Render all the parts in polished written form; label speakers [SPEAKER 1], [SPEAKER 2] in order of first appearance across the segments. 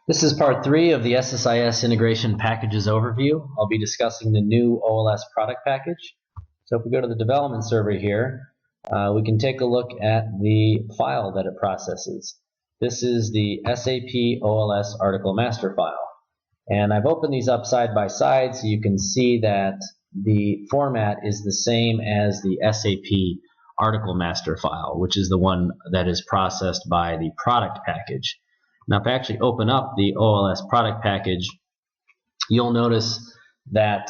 [SPEAKER 1] This is part 3 of the SSIS integration packages overview. I'll be discussing the new OLS product package. So if we go to the development server here, we can take a look at the file that it processes. This is the SAP OLS article master file. And I've opened these up side by side so you can see that the format is the same as the SAP article master file, which is the one that is processed by the product package. Now, if I actually open up the OLS product package, you'll notice that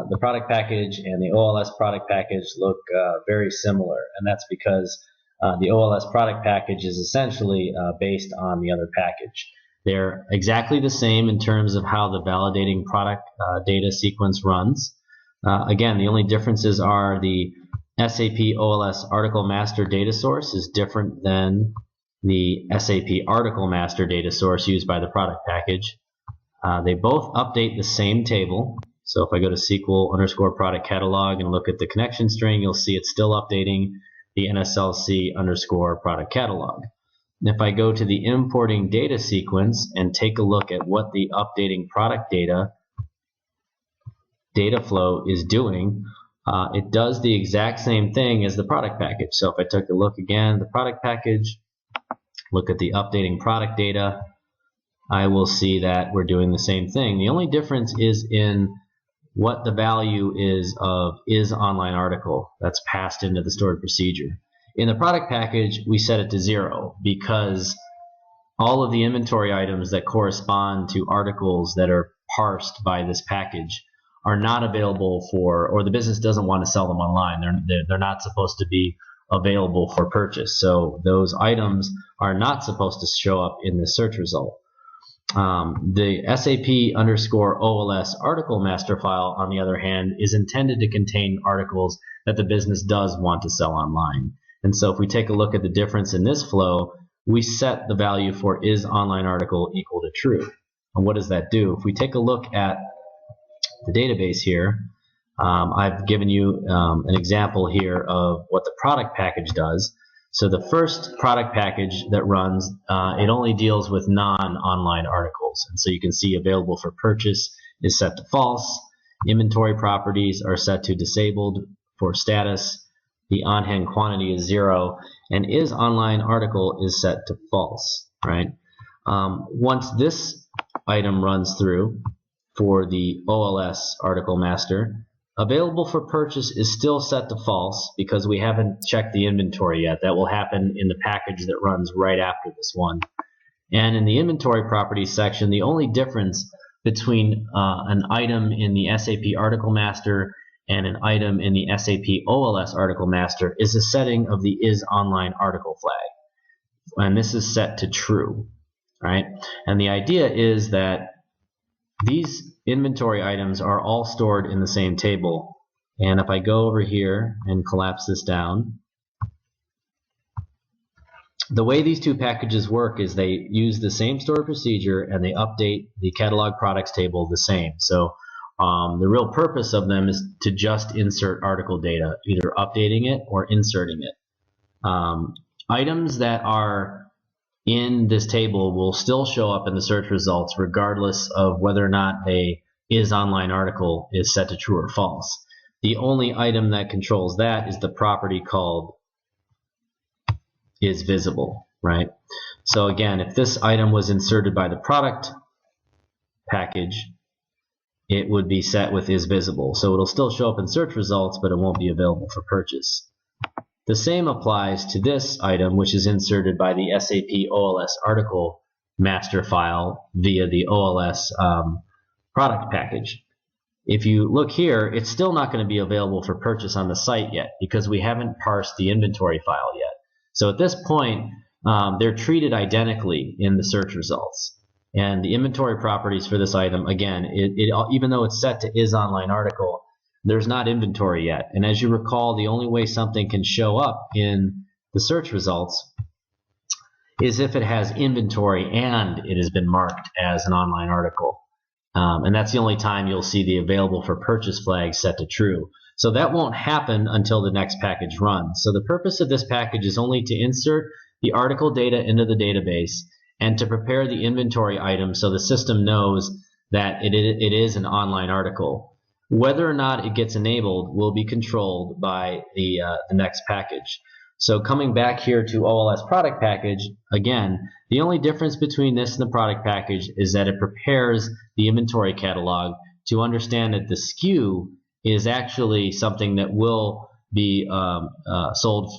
[SPEAKER 1] the product package and the OLS product package look very similar, and that's because the OLS product package is essentially based on the other package. They're exactly the same in terms of how the validating product data sequence runs. Again, the only differences are the SAP OLS article master data source is different than the SAP article master data source used by the product package. They both update the same table. So if I go to SQL_product catalog and look at the connection string, you'll see it's still updating the NSLC_product catalog. And if I go to the importing data sequence and take a look at what the updating product data flow is doing, it does the exact same thing as the product package. So if I took a look again at the product package, look at the updating product data, I will see that we're doing the same thing. The only difference is in what the value is of online article that's passed into the stored procedure. In the product package, we set it to 0 because all of the inventory items that correspond to articles that are parsed by this package are not available for, or the business doesn't want to sell them online. They're not supposed to be available for purchase. So those items are not supposed to show up in the search result. The SAP_OLS article master file, on the other hand, is intended to contain articles that the business does want to sell online. And so if we take a look at the difference in this flow, we set the value for isOnlineArticle equal to true. And what does that do? If we take a look at the database here, I've given you an example here of what the product package does. So the first product package that runs, it only deals with non-online articles. And so you can see available for purchase is set to false. Inventory properties are set to disabled for status. The on-hand quantity is 0. And isOnlineArticle is set to false, right? Once this item runs through for the OLS article master, available for purchase is still set to false because we haven't checked the inventory yet. That will happen in the package that runs right after this one. And in the inventory properties section, the only difference between an item in the SAP article master and an item in the SAP OLS article master is the setting of the isOnlineArticle flag. And this is set to true, right? And the idea is that these inventory items are all stored in the same table. And if I go over here and collapse this down, the way these two packages work is they use the same stored procedure and they update the catalog products table the same. So the real purpose of them is to just insert article data, either updating it or inserting it. Items that are in this table will still show up in the search results regardless of whether or not a isOnlineArticle is set to true or false. The only item that controls that is the property called isVisible, right? So again, if this item was inserted by the product package, it would be set with isVisible. So it'll still show up in search results, but it won't be available for purchase. The same applies to this item, which is inserted by the SAP OLS article master file via the OLS product package. If you look here, it's still not going to be available for purchase on the site yet because we haven't parsed the inventory file yet. So at this point, they're treated identically in the search results. And the inventory properties for this item, again, even though it's set to isOnlineArticle, there's not inventory yet. And as you recall, the only way something can show up in the search results is if it has inventory and it has been marked as an online article. And that's the only time you'll see the available for purchase flag set to true. So that won't happen until the next package runs. So the purpose of this package is only to insert the article data into the database and to prepare the inventory item so the system knows that it is an online article. Whether or not it gets enabled will be controlled by the next package. So coming back here to OLS product package, again, the only difference between this and the product package is that it prepares the inventory catalog to understand that the SKU is actually something that will be sold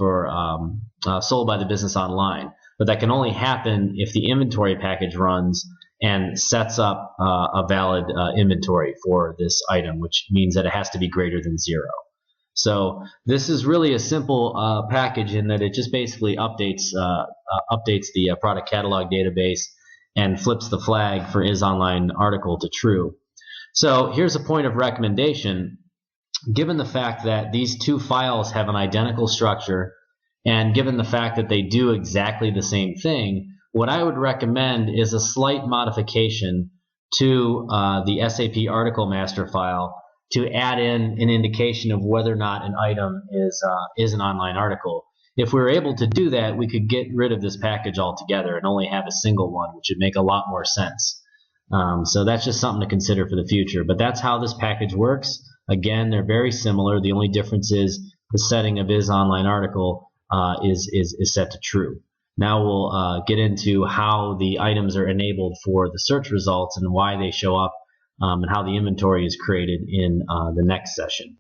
[SPEAKER 1] by the business online. But that can only happen if the inventory package runs and sets up a valid inventory for this item, which means that it has to be greater than 0. So this is really a simple package in that it just basically updates the product catalog database and flips the flag for is online article to true. So here's a point of recommendation. Given the fact that these two files have an identical structure, and given the fact that they do exactly the same thing, what I would recommend is a slight modification to the SAP article master file to add in an indication of whether or not an item is an online article. If we were able to do that, we could get rid of this package altogether and only have a single one, which would make a lot more sense. So that's just something to consider for the future. But that's how this package works. Again, they're very similar. The only difference is the setting of is online article is set to true. Now we'll get into how the items are enabled for the search results and why they show up, and how the inventory is created in the next session.